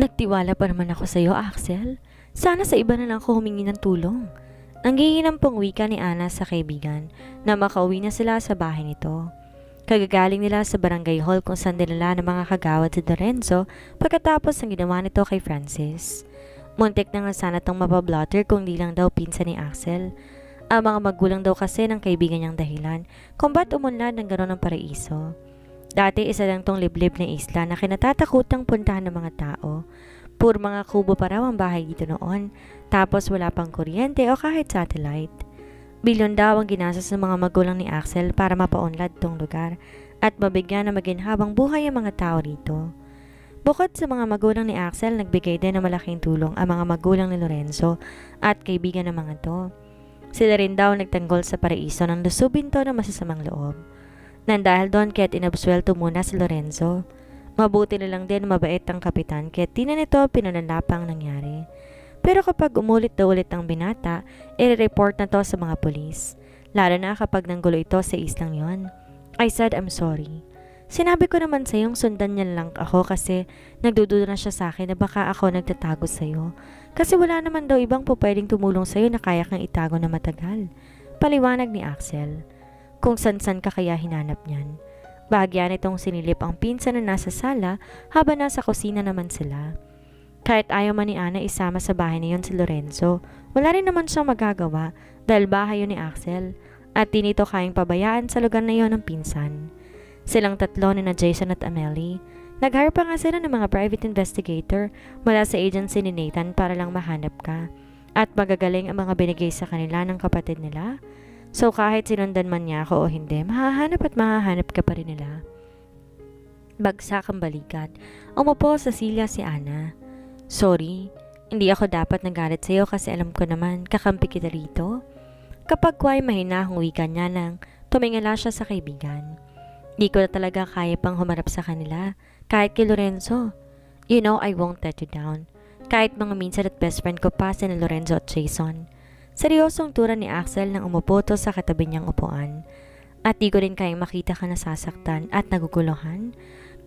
Nagtiwala pa naman ako sa iyo, Axel. Sana sa iba na lang ako humingi ng tulong. Nanghihinang wika ni Ana sa kaibigan na makauwi na sila sa bahay nito. Kagagaling nila sa barangay hall kung saan dinala ng mga kagawad si Lorenzo pagkatapos ng ginawa nito kay Francis. Muntik na nga sana itong mapablotter kung di lang daw pinsan ni Axel. Ang mga magulang daw kasi ng kaibigan niyang dahilan kung ba't umunlad ng gano'n ng paraiso. Dati isa lang tong liblib na isla na kinatatakutang puntahan ng mga tao. Puro mga kubo pa raw ang bahay dito noon, tapos wala pang kuryente o kahit satellite. Bilyon daw ang ginastos ng mga magulang ni Axel para mapaunlad tong lugar at mabigyan na maginhabang buhay ang mga tao rito. Bukod sa mga magulang ni Axel, nagbigay din ng malaking tulong ang mga magulang ni Lorenzo at kaibigan ng mga to. Sila rin daw nagtanggol sa paraiso ng lusubin to ng masasamang loob. Nang dahil doon kaya't inabswelto muna si Lorenzo. Mabuti na lang din mabait ang kapitan kaya't di na nito pinanalapa ang nangyari. Pero kapag umulit na ulit ang binata, i-report na to sa mga pulis. Lalo na kapag nanggulo ito sa islang yon. I said I'm sorry. Sinabi ko naman sa iyong sundan niya lang ako kasi nagdududa na siya sa akin na baka ako nagtatago sa iyo. Kasi wala naman daw ibang pwedeng tumulong sa iyo na kaya kang itago na matagal. Paliwanag ni Axel. Kung san-san ka kaya hinanap niyan. Bahagyan itong sinilip ang pinsan na nasa sala habang nasa kusina naman sila. Kahit ayaw man ni Ana isama sa bahay na yon si Lorenzo, wala rin naman siyang magagawa dahil bahay yun ni Axel at di nito kayang pabayaan sa lugar na yon ng pinsan. Silang tatlo ni na Jason at Amelie. Nag-hire pa nga sila ng mga private investigator mula sa agency ni Nathan para lang mahanap ka at magagaling ang mga binigay sa kanila ng kapatid nila. So kahit sinundan man niya ako o hindi, mahahanap ka pa rin nila. Bagsak ang balikat. Umupo sa silya si Ana. Sorry, hindi ako dapat nagalit sa iyo kasi alam ko naman kakampi kita rito. Kapag kuwa'y mahinahong wika niya nang tumingala siya sa kaibigan. Di ko na talaga kaya pang humarap sa kanila, kahit kay Lorenzo. You know I won't let you down. Kahit mga minsan at best friend ko pa si Lorenzo at Jason. Seryosong tura ni Axel nang umupoto sa katabi niyang upuan. At di ko rin kayang makita ka nasasaktan at naguguluhan.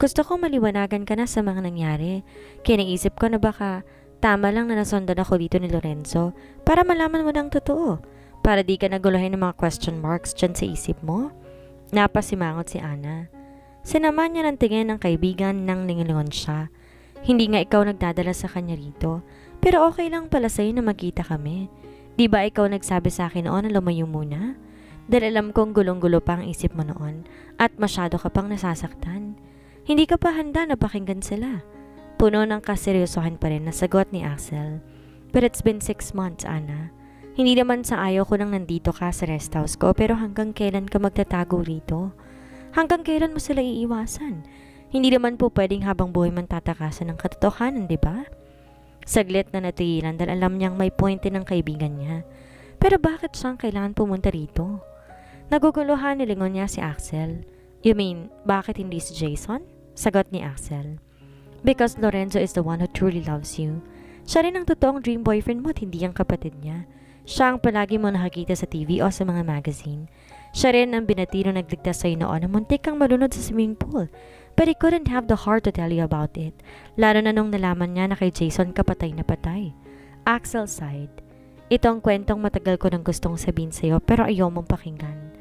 Gusto kong maliwanagan ka na sa mga nangyari. Kaya naisip ko na baka tama lang na nasundan ako dito ni Lorenzo para malaman mo ng totoo. Para di ka naguluhin ng mga question marks dyan sa isip mo. Napasimangot si Ana. Sinaman niya ng tingin ng kaibigan nang ningilingon siya. Hindi nga ikaw nagdadala sa kanya rito. Pero okay lang pala sa'yo na magkita kami. Di ba ikaw nagsabi sa akin noon na lumayo muna? Dahil alam kong gulong-gulo pa ang isip mo noon at masyado ka pang nasasaktan. Hindi ka pa handa na pakinggan sila. Puno ng kaseryosohan pa rin na sagot ni Axel. But it's been 6 months, Ana. Hindi naman sa ayaw ko nang nandito ka sa rest house ko pero hanggang kailan ka magtatago rito? Hanggang kailan mo sila iiwasan? Hindi naman po pwedeng habang buhay man tatakasan ng katotohanan, di ba? Saglit na natigilan dahil alam niyang may point din ng kaibigan niya. Pero bakit siyang kailangan pumunta rito? Naguguluhan nilingon niya si Axel. You mean, bakit hindi si Jason? Sagot ni Axel. Because Lorenzo is the one who truly loves you. Siya rin ang totoong dream boyfriend mo at hindi ang kapatid niya. Siya ang palagi mo nakakita sa TV o sa mga magazine. Siya rin ang binatiro nagligtas sa'yo noon na muntik kang malunod sa swimming pool. But he couldn't have the heart to tell you about it. Lalo na nung nalaman niya na kay Jason ka patay na patay. Axel sighed. Ito ang kwentong matagal ko nang gustong sabihin sa'yo pero ayaw mong pakinggan.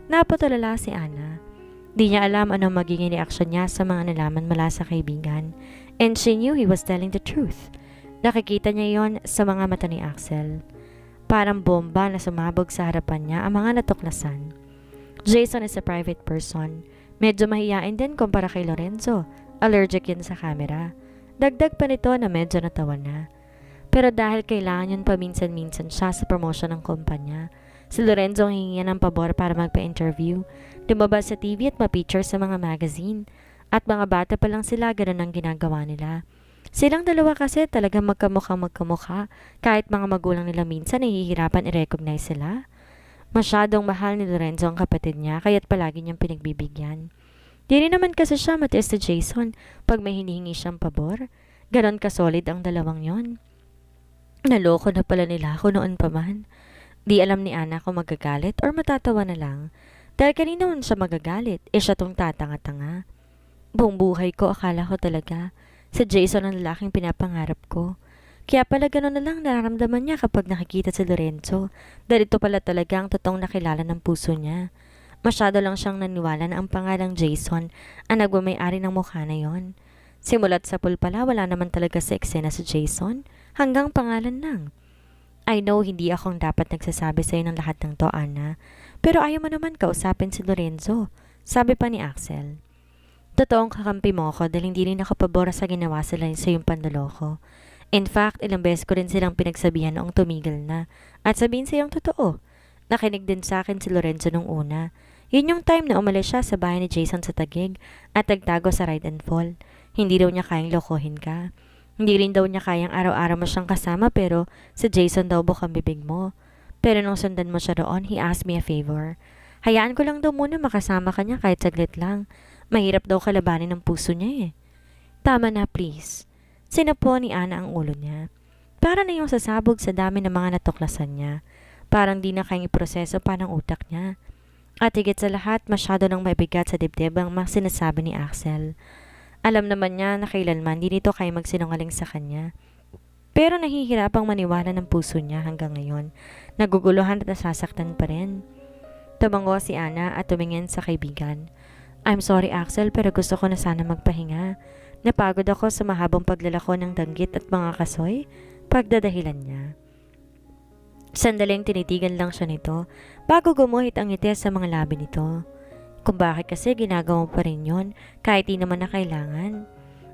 Napatulala si Ana. Di niya alam anong magiging reaksyon niya sa mga nalaman mula sa kaibigan. And she knew he was telling the truth. Nakikita niya yon sa mga mata ni Axel. Parang bomba na sumabog sa harapan niya ang mga natuklasan. Jason is a private person. Medyo mahiyain din kumpara kay Lorenzo. Allergic yun sa camera. Dagdag pa nito na medyo natawa na. Pero dahil kailangan yun paminsan-minsan siya sa promotion ng kumpanya, si Lorenzo ang hihingi ng pabor para magpa-interview, lumabas sa TV at ma-feature sa mga magazine. At mga bata pa lang sila, ganun ang ginagawa nila. Silang dalawa kasi talagang magkamukha kahit mga magulang nila minsan nahihirapan i-recognize sila. Masyadong mahal ni Lorenzo ang kapatid niya kaya't palagi niyang pinagbibigyan. Di rin naman kasi siya matiis sa Jason pag may hinihingi siyang pabor. Ganon kasolid ang dalawang yon. Naloko na pala nila ako noon pa man. Di alam ni Ana kung magagalit or matatawa na lang. Dahil kanina man siya magagalit, siya tong tatanga-tanga. Buong buhay ko akala ko talaga Si Jason ang lalaking pinapangarap ko. Kaya pala gano'n na lang nararamdaman niya kapag nakikita si Lorenzo. Dahil ito pala talaga ang totoong nakilala ng puso niya. Masyado lang siyang naniwala na ang pangalang Jason ang nagmamayari ng mukha na yon. Simulat sa pool pala wala naman talaga sa eksena si Jason. Hanggang pangalan lang. I know hindi akong dapat nagsasabi sa'yo ng lahat ng to, Ana. Pero ayaw mo naman kausapin si Lorenzo. Sabi pa ni Axel. Totoong kakampi mo ako dahil hindi rin ako pabor sa ginawa sila sa iyong panloloko. In fact, ilang beses ko rin silang pinagsabihan noong tumigil na. At sabihin sa iyong totoo. Nakinig din sa akin si Lorenzo nung una. Yun yung time na umalis siya sa bahay ni Jason sa Taguig at nagtago sa ride and fall. Hindi daw niya kayang lokohin ka. Hindi rin daw niya kayang araw-araw mo siyang kasama pero si Jason daw bukang bibig mo. Pero nung sundan mo siya doon, he asked me a favor. Hayaan ko lang daw muna makasama ka niya kahit saglit lang. Mahirap daw kalabanin ng puso niya eh. Tama na please. Sinapo ni Ana ang ulo niya. Para na yung sasabog sa dami ng mga natuklasan niya. Parang di na kayang iproseso pa ng utak niya. At higit sa lahat, masyado nang mabigat sa dibdib ang mga sinasabi ni Axel. Alam naman niya na kailanman di nito kaya magsinungaling sa kanya. Pero nahihirapang maniwala ng puso niya hanggang ngayon. Naguguluhan at nasasaktan pa rin. Tumango si Ana at tumingin sa kaibigan. I'm sorry Axel pero gusto ko na sana magpahinga. Napagod ako sa mahabang paglalako ng danggit at mga kasoy, pagdadahilan niya. Sandaling tinitigan lang siya nito bago gumuhit ang ngiti sa mga labi nito. Kung bakit kasi ginagawa mo pa rin yun kahit di naman na kailangan.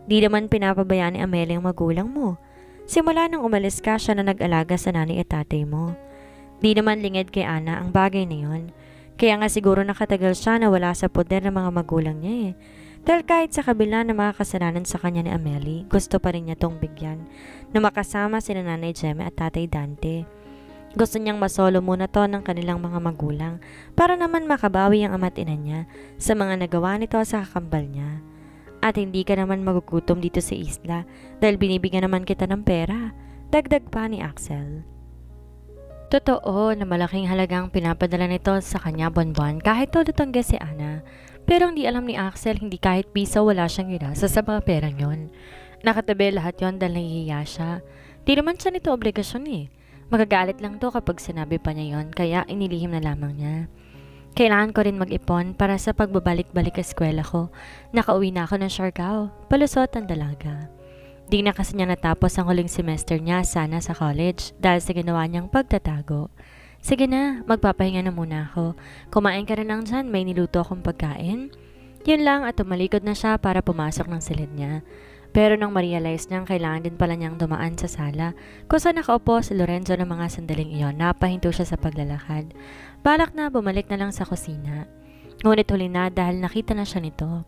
Di naman pinapabayaan ni Amelia ang magulang mo. Simula nang umalis ka siya na nag-alaga sa nanay at tatay mo. Di naman lingid kay Ana ang bagay na yun. Kaya nga siguro nakatagal siya na wala sa poder ng mga magulang niya eh. Dahil kahit sa kabila ng mga kasalanan sa kanya ni Amelie, gusto pa rin niya tong bigyan na makasama sina Nanay Jemme at Tatay Dante. Gusto niyang masolo muna to ng kanilang mga magulang para naman makabawi ang ama't ina niya sa mga nagawa nito sa kakambal niya. At hindi ka naman magugutom dito sa isla dahil binibigyan naman kita ng pera, dagdag pa ni Axel. Totoo na malaking halagang pinapadala nito sa kanya buwan-buwan kahit todo tangga si Ana. Pero hindi alam ni Axel hindi kahit piso wala siyang ginasa sa mga perang yon. Nakatabi lahat yon dahil nahihiya siya. Di naman siya nito obligasyon eh. Magagalit lang to kapag sinabi pa niya yon kaya inilihim na lamang niya. Kailangan ko rin mag-ipon para sa pagbabalik-balik eskwela ko. Nakauwi na ako ng Siargao, palusot ang dalaga. Di na kasi niya natapos ang huling semester niya sana sa college dahil sa ginawa niyang pagtatago. Sige na, magpapahinga na muna ako. Kumain ka na lang dyan, may niluto akong pagkain. Yun lang at tumalikod na siya para pumasok ng silid niya. Pero nang ma-realize niyang kailangan din pala niyang dumaan sa sala, kung saan nakaupo si Lorenzo ng mga sandaling iyon, napahinto siya sa paglalakad. Balak na bumalik na lang sa kusina. Ngunit huli na dahil nakita na siya nito.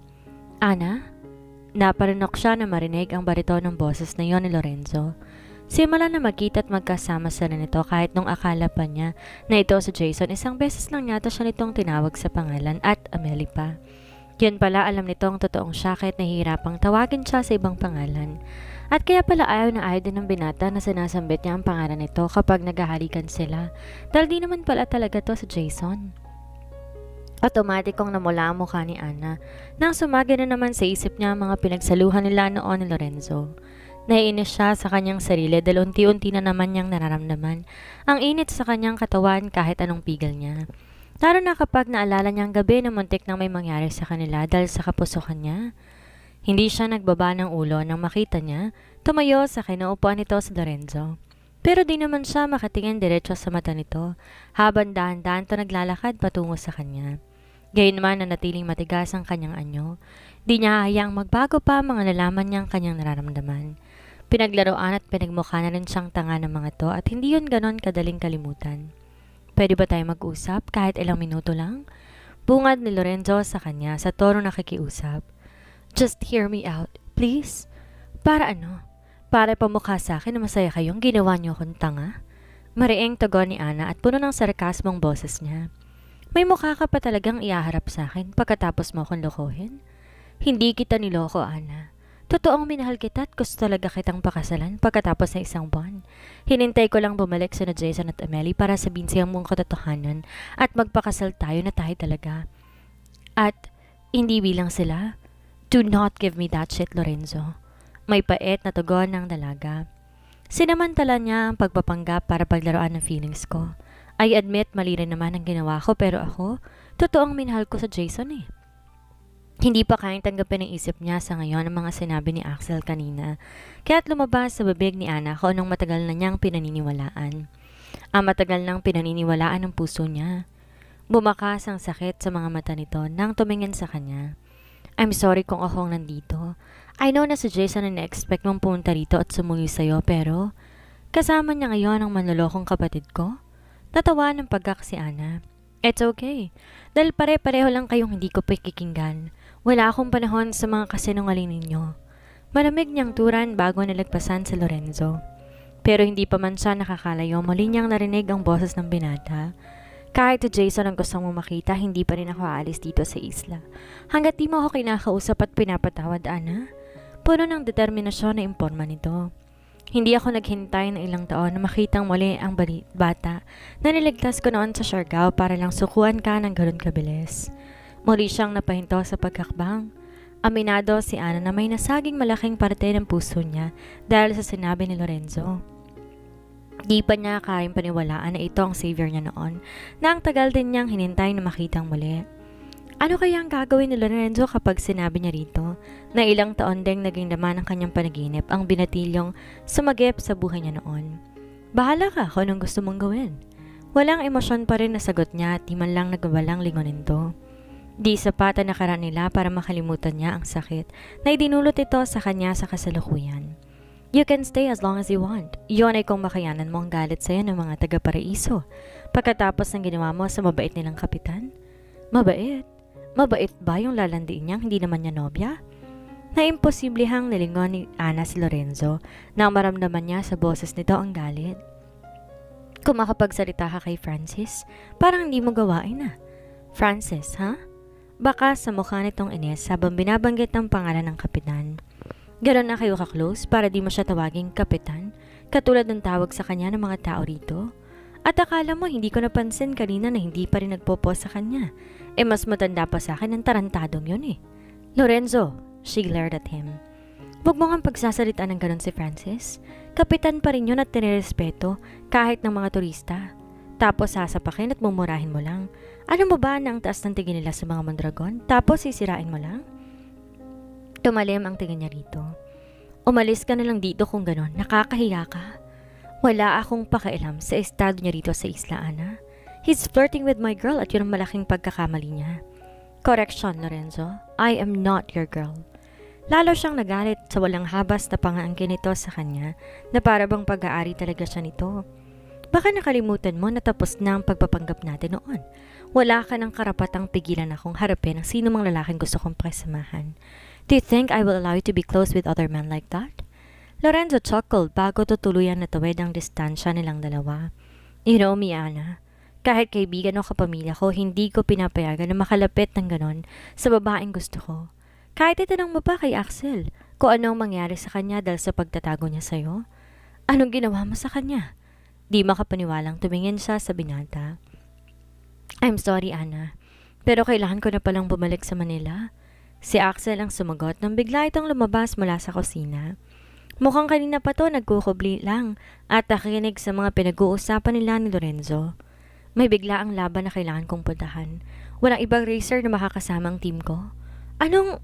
Ana? Naparinok siya na marinig ang bariton ng boses na iyon ni Lorenzo. Simula na magkita at magkasama sila nito kahit nung akala pa niya na ito si Jason, isang beses lang yata siya nitong tinawag sa pangalan at Amelie pa. Yun pala alam nitong totoong siya kahit nahihirapang tawagin siya sa ibang pangalan. At kaya pala ayaw na ayaw din ng binata na sinasambit niya ang pangalan nito kapag naghahalikan sila dahil di naman pala talaga to si Jason. Otomatikong namula ang mukha ni Ana nang sumagi na naman sa isip niya ang mga pinagsaluhan nila noon ni Lorenzo. Naiinis siya sa kanyang sarili dahil unti-unti na naman niyang nararamdaman ang init sa kanyang katawan kahit anong pigil niya. Lalo na kapag naalala niya ang gabi na muntik nang may mangyari sa kanila dahil sa kapusukan niya. Hindi siya nagbaba ng ulo nang makita niya tumayo sa kinaupuan nito si Lorenzo. Pero di naman siya makatingin diretso sa mata nito habang dahan-dahan to naglalakad patungo sa kanya. Gayunman na natiling matigas ang kanyang anyo. Di niya hayaang magbago pa mga nalaman niyang kanyang nararamdaman. Pinaglaruan at pinagmukha na rin siyang tanga ng mga to at hindi yun ganon kadaling kalimutan. Pwede ba tayo mag-usap kahit ilang minuto lang? Bungad ni Lorenzo sa kanya sa tono nakikiusap. Just hear me out, please. Para ano? Para pamukha sa akin na masaya kayong ginawa niyo akong tanga? Mariing tugon ni Ana at puno ng sarkasmong boses niya. May mukha ka pa talagang iaharap sa akin pagkatapos mo akong lokohin? Hindi kita niloko, Ana. Totoong minahal kita at gusto talaga kitang pakasalan pagkatapos ng isang buwan. Hinintay ko lang bumalik sina Jason at Amelie para sabihin siyang mong katotohanan at magpakasal tayo na tayo talaga. At hindi bilang sila. Do not give me that shit, Lorenzo. May pait na tugon ng dalaga. Sinamantala niya ang pagpapanggap para paglaruan ng feelings ko. I admit mali rin naman ang ginawa ko pero ako, totoong minahal ko sa Jason eh. Hindi pa kayang tanggapin ng isip niya sa ngayon ang mga sinabi ni Axel kanina. Kaya't lumabas sa bibig ni Ana kung anong matagal na niyang pinaniniwalaan. Ang matagal nang pinaniniwalaan ng puso niya. Bumakas ang sakit sa mga mata nito nang tumingin sa kanya. I'm sorry kung akong nandito. I know na si Jason na na-expect mong pumunta rito at sumuwi sa'yo pero kasama niya ngayon ang manlolokong kapatid ko. Natawa ng pagkak si Ana. It's okay. Dahil pare-pareho lang kayong hindi ko pakikinggan. Wala akong panahon sa mga kasinungaling ninyo. Malamig niyang turan bago nalagpasan si Lorenzo. Pero hindi pa man siya nakakalayo, muli niyang narinig ang boses ng binata. Kahit si Jason ang gusto mo makita, hindi pa rin ako aalis dito sa isla. Hanggat di mo ako kinakausap at pinapatawad, Ana. Puno ng determinasyon na imporma nito. Hindi ako naghintay ng ilang taon na makitang muli ang bata na niligtas ko noon sa Siargao para lang sukuan ka ng ganun kabilis. Muli siyang napahinto sa pagkakbang. Aminado si Ana na may nasaging malaking parte ng puso niya dahil sa sinabi ni Lorenzo. Di pa niya kayang paniwalaan na ito ang savior niya noon na ang tagal din niyang hinintay na makitang muli. Ano kaya ang gagawin ni Lorenzo kapag sinabi niya rito na ilang taon ding naging laman ng kanyang panaginip ang binatilyong sumagip sa buhay niya noon? Bahala ka kung anong gusto mong gawin. Walang emosyon pa rin na sagot niya at di man lang nagawalang lingonin to. Di sapat ang nakaraan nila para makalimutan niya ang sakit na idinulot ito sa kanya sa kasalukuyan. You can stay as long as you want. Iyon ay kung makayanan mo ang galit sa'yo ng mga taga-paraiso pagkatapos ng ginawa mo sa mabait nilang kapitan. Mabait? Mabait ba yung lalandiin niyang hindi naman niya nobya? Naimposiblehang nilingon ni Ana si Lorenzo nang maramdaman niya sa boses nito ang galit. Kung makapagsalita ka kay Francis, parang hindi mo gawain na. Francis, ha? Baka sa mukha nitong Ines habang binabanggit ang pangalan ng kapitan. Ganon na kayo ka-close para di mo siya tawaging kapitan, katulad ng tawag sa kanya ng mga tao rito. At akala mo hindi ko napansin kanina na hindi pa rin nagpo-pause sa kanya. Mas matanda pa sa akin ang tarantadong yun eh. Lorenzo, she glared at him. Huwag mo nga pagsasalitaan ng ganon si Francis. Kapitan pa rin yun at tinirespeto kahit ng mga turista. Tapos sasapakin at mumurahin mo lang. Ano mo ba na ang taas ng tingin nila sa mga Mondragon? Tapos sisirain mo lang? Tumalim ang tingin niya rito. Umalis ka na lang dito kung ganon. Nakakahiya ka. Wala akong pakialam sa estado niya rito sa isla, Ana. He's flirting with my girl at yun ang malaking pagkakamali niya. Correction, Lorenzo. I am not your girl. Lalo siyang nagalit sa walang habas na pangaangkin nito sa kanya na para bang pag-aari talaga siya nito. Baka nakalimutan mo na tapos na ang pagpapanggap natin noon. Wala ka ng karapatang pigilan akong harapin ang sino mang lalaking gusto kong pakisamahan. Do you think I will allow you to be close with other men like that? Lorenzo chuckled bago tutuluyan na tawid ang distansya nilang dalawa. You know me, Ana. Kahit kaibigan o kapamilya ko, hindi ko pinapayagan na makalapit ng ganon sa babaeng gusto ko. Kahit itanong mo pa kay Axel kung anong mangyari sa kanya dahil sa pagtatago niya sa'yo. Anong ginawa mo sa kanya? Di makapaniwalang tumingin siya sa binata. I'm sorry, Ana. Pero kailangan ko na palang bumalik sa Manila. Si Axel ang sumagot nang bigla itong lumabas mula sa kusina. Mukhang kanina pa to nagkukubli lang at nakikinig sa mga pinag-uusapan nila ni Lorenzo. May bigla ang laban na kailangan kong puntahan. Walang ibang racer na makakasama ang team ko. Anong...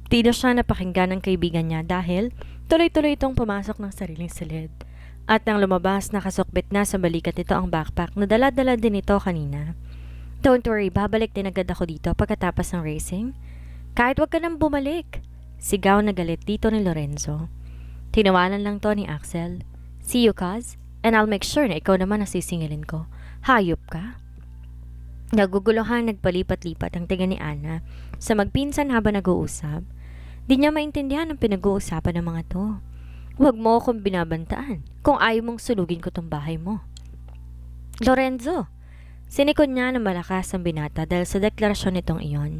Di na siya napakinggan ng kaibigan niya dahil tuloy-tuloy itong pumasok ng sariling silid. At nang lumabas, nakasukbit na sa balikat nito ang backpack na dala-dala din ito kanina. Don't worry, babalik din agad ako dito pagkatapos ng racing. Kahit wag ka nang bumalik. Sigaw na galit dito ni Lorenzo. Tinawanan lang to ni Axel. See you, cuz? And I'll make sure na ikaw naman nasisingilin ko. Hayop ka? Naguguluhan nagpalipat-lipat ang tingin ni Ana sa magpinsan habang nag-uusap. Di niya maintindihan ang pinag-uusapan ng mga to. Huwag mo akong binabantaan kung ayaw mong sunugin ko tong bahay mo. Lorenzo! Sinikon niya ng malakas ang binata dahil sa deklarasyon nitong iyon.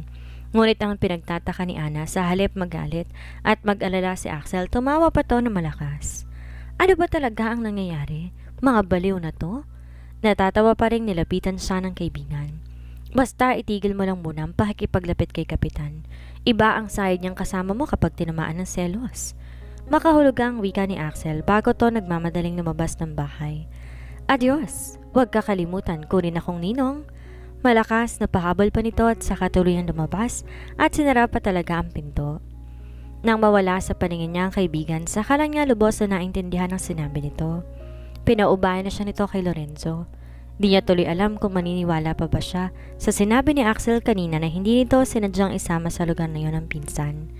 Ngunit ang pinagtataka ni Ana sa halip magalit at mag-alala si Axel, tumawa pa to ng malakas. Ano ba talaga ang nangyayari? Mga baliw na to? Natatawa pa rin nilapitan siya ng kaibigan. Basta itigil mo lang muna ang pakikipaglapit kay Kapitan. Iba ang sayad niyang kasama mo kapag tinamaan ng selos. Makahulugang wika ni Axel bago to nagmamadaling lumabas ng bahay. Adios! Huwag kakalimutan kunin akong ninong. Malakas na pahabol pa nito at saka tuluyang lumabas at sinara pa talaga ang pinto. Nang mawala sa paningin niya ang kaibigan, saka lang niya lubos na naintindihan ang sinabi nito. Pinaubayan na siya nito kay Lorenzo. Di niya tuloy alam kung maniniwala pa ba siya sa sinabi ni Axel kanina na hindi nito sinadyang isama sa lugar na yun ang pinsan.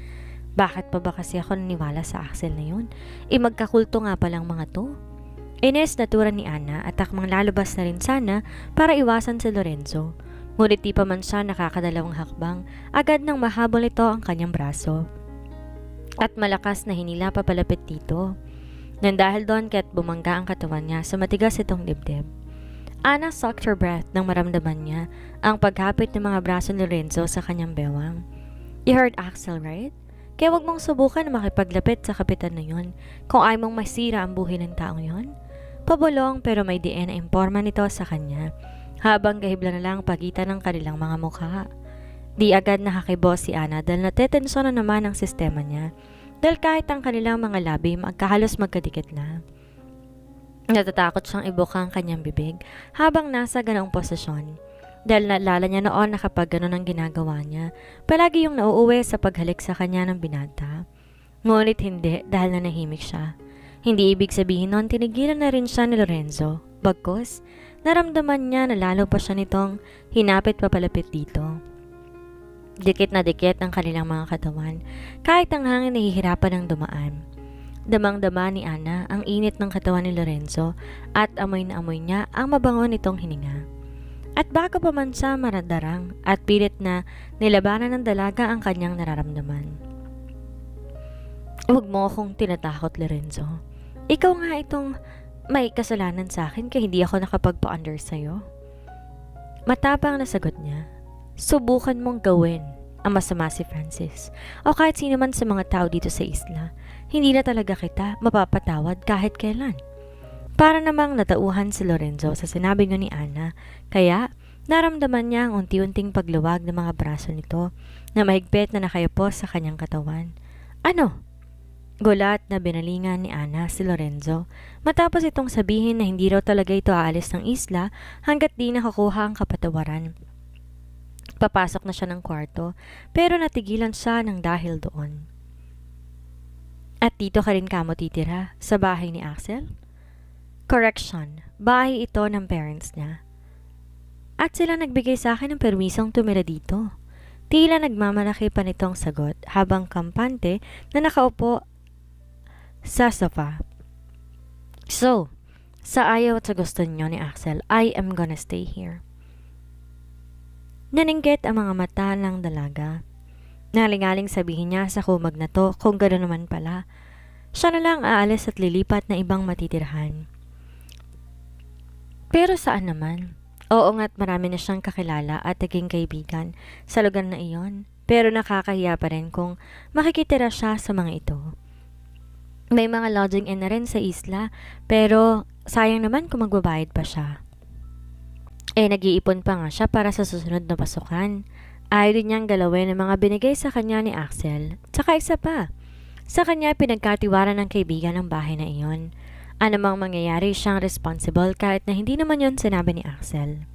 Bakit pa ba kasi ako naniwala sa Axel na yun? Magkakulto nga palang mga to. Ines natura ni Ana at akmang lalabas na rin sana para iwasan si Lorenzo. Ngunit di pa man siya nakakadalawang hakbang, agad nang mahabol ito ang kanyang braso. At malakas na hinila pa palapit dito. Nang dahil doon kaya't bumangga ang katawan niya sa matigas itong dibdib. Ana sucked her breath nang maramdaman niya ang paghapit ng mga braso ni Lorenzo sa kanyang bewang. You heard Axel, right? Kaya wag mong subukan na makipaglapit sa kapitan na yun kung ayaw mong masira ang buhay ng taong yun. Pabulong pero may diin na imporma nito sa kanya habang gahibla na lang pagitan ng kanilang mga mukha. Di agad nakakibos si Ana dahil natetensyon na naman ang sistema niya dahil kahit ang kanilang mga labi magkahalos magkadikit na. Natatakot siyang ibuka ang kanyang bibig habang nasa ganong posisyon. Dahil naalala niya noon na kapag ganon ang ginagawa niya, palagi yung nauuwi sa paghalik sa kanya ng binata. Ngunit hindi dahil nanahimik siya. Hindi ibig sabihin noon tinigilan na rin siya ni Lorenzo. Bagkus, naramdaman niya na lalo pa siya nitong hinapit papalapit dito. Dikit na dikit ang kanilang mga katawan, kahit ang hangin nahihirapan ng dumaan. Damang-dama ni Ana ang init ng katawan ni Lorenzo at amoy na amoy niya ang mabango nitong hininga. At bago pa man siya maradarang at pilit na nilabanan ng dalaga ang kanyang nararamdaman. Huwag mo akong tinatakot, Lorenzo. Ikaw nga itong may kasalanan sa akin kaya hindi ako nakapagpa-under sa'yo. Matapang na sagot niya. Subukan mong gawin ang masama si Francis o kahit sino man sa mga tao dito sa isla. Hindi na talaga kita mapapatawad kahit kailan. Para namang natauhan si Lorenzo sa sinabi nga ni Ana, kaya naramdaman niya ang unti-unting pagluwag ng mga braso nito na mahigpit na nakayapos sa kanyang katawan. Ano? Gulat na binalingan ni Ana si Lorenzo matapos itong sabihin na hindi raw talaga ito aalis ng isla hanggat di nakakuha ang kapatawaran. Papasok na siya ng kwarto pero natigilan siya ng dahil doon. At dito ka rin kamo titira sa bahay ni Axel? Correction, bahay ito ng parents niya. At sila nagbigay sa akin ng permisong tumira dito. Tila nagmamalaki pa nitong sagot habang kampante na nakaupo sa sofa. So, sa ayaw at sa gusto niyo ni Axel, I am gonna stay here. Naninggit ang mga mata ng dalaga. Nalingaling sabihin niya sa kumag na to kung gano'n naman pala. Siya na lang aalis at lilipat na ibang matitirhan. Pero saan naman? Oo nga't marami na siyang kakilala at naging kaibigan sa lugar na iyon. Pero nakakahiya pa rin kung makikitira siya sa mga ito. May mga lodging inn na rin sa isla pero sayang naman kung magbabayad pa siya. Nag-iipon pa nga siya para sa susunod na pasukan. Ayaw din niyang galawin ang mga binigay sa kanya ni Axel. Tsaka isa pa, sa kanya pinagkatiwaran ng kaibigan ng bahay na iyon. Anumang mangyayari siyang responsible kahit na hindi naman yon sinabi ni Axel.